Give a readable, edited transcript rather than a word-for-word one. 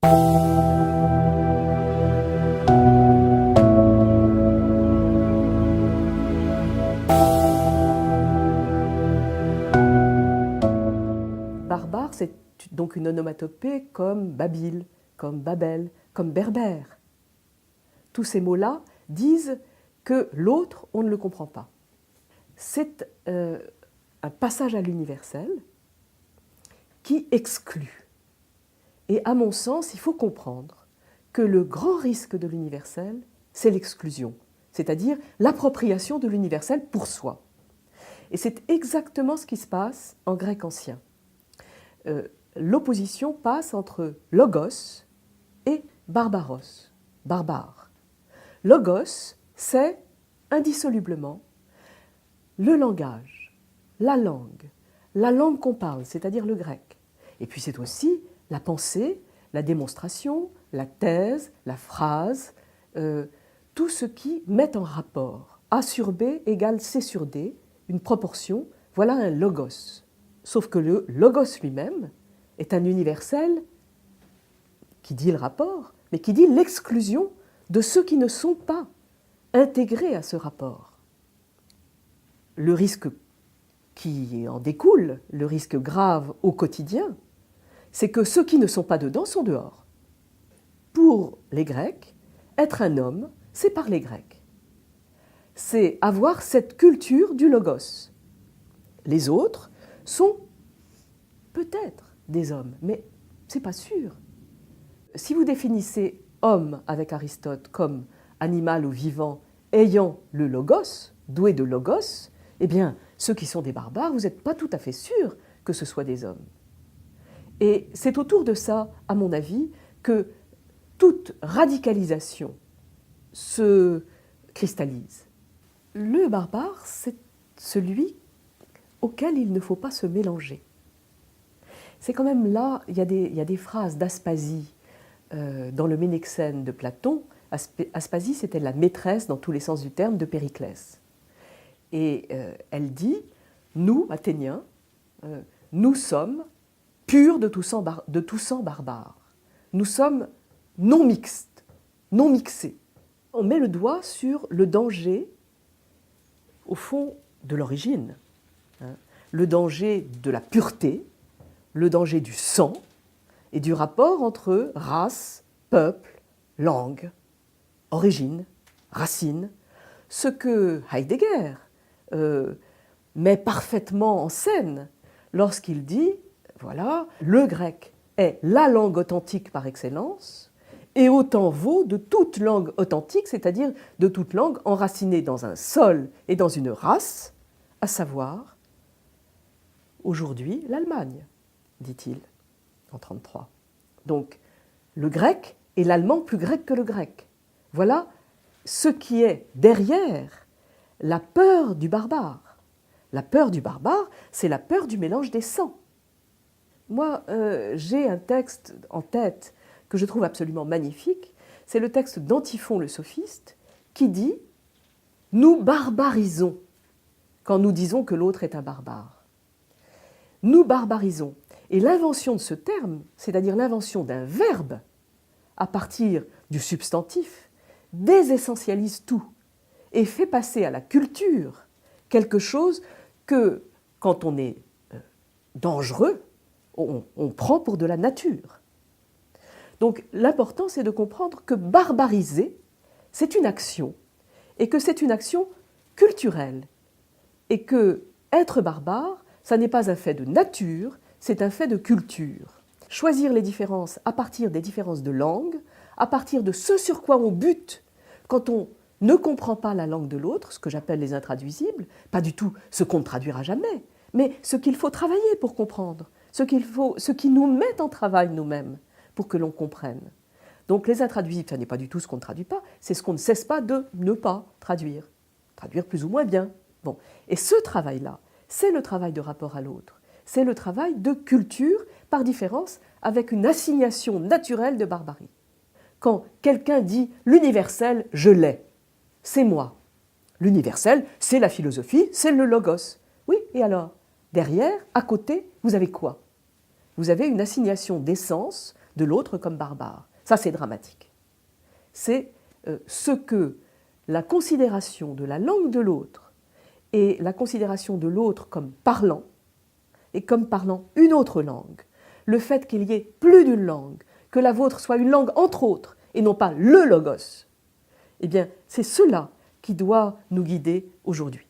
Barbare, c'est donc une onomatopée comme Babil, comme Babel, comme berbère. Tous ces mots-là disent que l'autre, on ne le comprend pas. C'est un passage à l'universel qui exclut. Et à mon sens, il faut comprendre que le grand risque de l'universel, c'est l'exclusion, c'est-à-dire l'appropriation de l'universel pour soi. Et c'est exactement ce qui se passe en grec ancien. L'opposition passe entre logos et barbaros, barbare. Logos, c'est indissolublement le langage, la langue qu'on parle, c'est-à-dire le grec. Et puis c'est aussi la pensée, la démonstration, la thèse, la phrase, tout ce qui met en rapport A sur B égale C sur D, une proportion, voilà un logos. Sauf que le logos lui-même est un universel qui dit le rapport, mais qui dit l'exclusion de ceux qui ne sont pas intégrés à ce rapport. Le risque qui en découle, le risque grave au quotidien, c'est que ceux qui ne sont pas dedans sont dehors. Pour les Grecs, être un homme, c'est parler grec. C'est avoir cette culture du logos. Les autres sont peut-être des hommes, mais ce n'est pas sûr. Si vous définissez homme avec Aristote comme animal ou vivant ayant le logos, doué de logos, eh bien, ceux qui sont des barbares, vous n'êtes pas tout à fait sûr que ce soient des hommes. Et c'est autour de ça, à mon avis, que toute radicalisation se cristallise. Le barbare, c'est celui auquel il ne faut pas se mélanger. C'est quand même là, il y a des phrases d'Aspasie dans le Ménexène de Platon. Aspasie, c'était la maîtresse, dans tous les sens du terme, de Périclès. Et elle dit, nous, Athéniens, nous sommes purs de tout sang barbare. Nous sommes non mixtes, non mixés. On met le doigt sur le danger, au fond, de l'origine, le danger de la pureté, le danger du sang et du rapport entre race, peuple, langue, origine, racine, ce que Heidegger met parfaitement en scène lorsqu'il dit, voilà, le grec est la langue authentique par excellence et autant vaut de toute langue authentique, c'est-à-dire de toute langue enracinée dans un sol et dans une race, à savoir, aujourd'hui, l'Allemagne, dit-il, en 1933. Donc, le grec et l'allemand plus grec que le grec. Voilà ce qui est derrière la peur du barbare. La peur du barbare, c'est la peur du mélange des sangs. Moi, j'ai un texte en tête que je trouve absolument magnifique. C'est le texte d'Antiphon le sophiste qui dit « Nous barbarisons quand nous disons que l'autre est un barbare. Nous barbarisons. » Et l'invention de ce terme, c'est-à-dire l'invention d'un verbe à partir du substantif, désessentialise tout et fait passer à la culture quelque chose que, quand on est dangereux, on prend pour de la nature. Donc l'important, c'est de comprendre que barbariser, c'est une action, et que c'est une action culturelle, et que être barbare, ça n'est pas un fait de nature, c'est un fait de culture. Choisir les différences à partir des différences de langue, à partir de ce sur quoi on bute quand on ne comprend pas la langue de l'autre, ce que j'appelle les intraduisibles, pas du tout ce qu'on ne traduira jamais, mais ce qu'il faut travailler pour comprendre, ce qui nous met en travail nous-mêmes pour que l'on comprenne. Donc les intraduisibles, ça n'est pas du tout ce qu'on ne traduit pas, c'est ce qu'on ne cesse pas de ne pas traduire. Traduire plus ou moins bien. Bon. Et ce travail-là, c'est le travail de rapport à l'autre. C'est le travail de culture, par différence, avec une assignation naturelle de barbarie. Quand quelqu'un dit « l'universel, je l'ai », c'est moi. L'universel, c'est la philosophie, c'est le logos. Oui, et alors, derrière, à côté, vous avez quoi? Vous avez une assignation d'essence, de l'autre comme barbare. Ça, c'est dramatique. C'est ce que la considération de la langue de l'autre et la considération de l'autre comme parlant, et comme parlant une autre langue, le fait qu'il y ait plus d'une langue, que la vôtre soit une langue entre autres, et non pas le logos, eh bien, c'est cela qui doit nous guider aujourd'hui.